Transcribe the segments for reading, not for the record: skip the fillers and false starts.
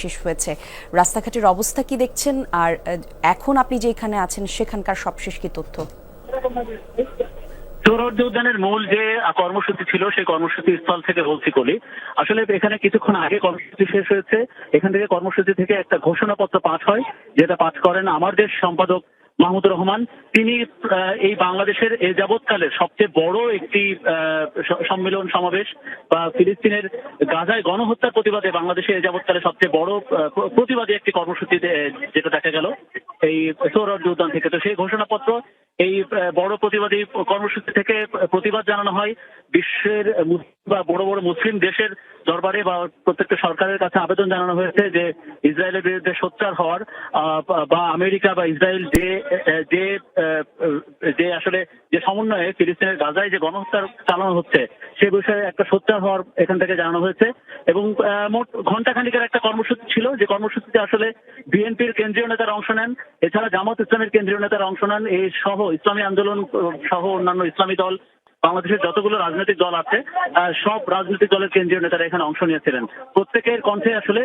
শেষ হয়েছে, রাস্তাঘাটের অবস্থা কি দেখছেন? আর এখন আপনি যেখানে আছেন সেখানকার সবশেষ কি তথ্য? সোহরাওয়ার্দী উদ্যানের মূল যে কর্মসূচি ছিল সেই কর্মসূচি স্থল থেকে বলছি কলি। আসলে এখানে কিছুক্ষণ আগে কর্মসূচি শেষ হয়েছে। এখান থেকে কর্মসূচি থেকে একটা ঘোষণাপত্র পাঠ হয়, যেটা পাঠ করেন আমার দেশ সম্পাদক মাহমুদুর রহমান। তিনি এই বাংলাদেশের এ যাবৎকালের সবচেয়ে বড় একটি সম্মেলন সমাবেশ বা ফিলিস্তিনের গাজায় গণহত্যার প্রতিবাদে বাংলাদেশে এ যাবৎকালে সবচেয়ে বড় প্রতিবাদী একটি কর্মসূচি যেটা দেখা গেল এই সোহরাওয়ার্দী উদ্যান থেকে। তো সেই ঘোষণাপত্র এই বড় প্রতিবাদী কর্মসূচি থেকে প্রতিবাদ জানানো হয় বিশ্বের বা বড় বড় মুসলিম দেশের দরবারে বা প্রত্যেকটা সরকারের কাছে আবেদন জানানো হয়েছে যে ইসরায়েলের বিরুদ্ধে সোচ্চার হওয়ার বা আমেরিকা বা ইসরায়েল যে যে আসলে যে সমন্বয়ে ফিলিস্তিনের গাজায় যে গণহত্যা চালানো হচ্ছে সে বিষয়ে একটা সোচ্চার হওয়ার এখান থেকে জানানো হয়েছে। এবং মোট ঘণ্টাখানিকের একটা কর্মসূচি ছিল, যে কর্মসূচিতে আসলে বিএনপির কেন্দ্রীয় নেতারা অংশ নেন, এছাড়া জামাত ইসলামের কেন্দ্রীয় নেতারা অংশ নেন, এই সহ ইসলামী আন্দোলন সহ অন্যান্য ইসলামী দল, বাংলাদেশের যতগুলো রাজনৈতিক দল আছে সব রাজনৈতিক দলের কেন্দ্রীয় নেতারা এখানে অংশ নিয়েছিলেন। প্রত্যেকের কণ্ঠে আসলে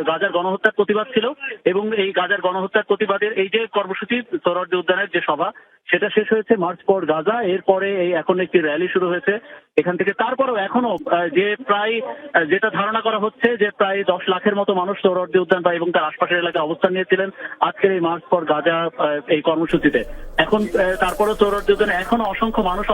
গাজার গণহত্যার প্রতিবাদ ছিল। এবং এই গাজার গণহত্যার প্রতিবাদের এই যে কর্মসূচি সোহরাওয়ার্দী উদ্যানের যে সভা, সেটা শেষ হয়েছে মার্চ ফর গাজা। এরপরে এই এখন একটি র্যালি শুরু হয়েছে এখান থেকে। তারপরেও এখনো যে প্রায় যেটা ধারণা করা হচ্ছে যে প্রায় 10 লাখের মতো মানুষ সোহরাওয়ার্দী উদ্যান বা এবং তার আশপাশের এলাকায় অবস্থান নিয়েছিলেন আজকের এই মার্চ ফর গাজা এই কর্মসূচিতে। এখন তারপরে সোহরাওয়ার্দী উদ্যানে এখনো অসংখ্য মানুষ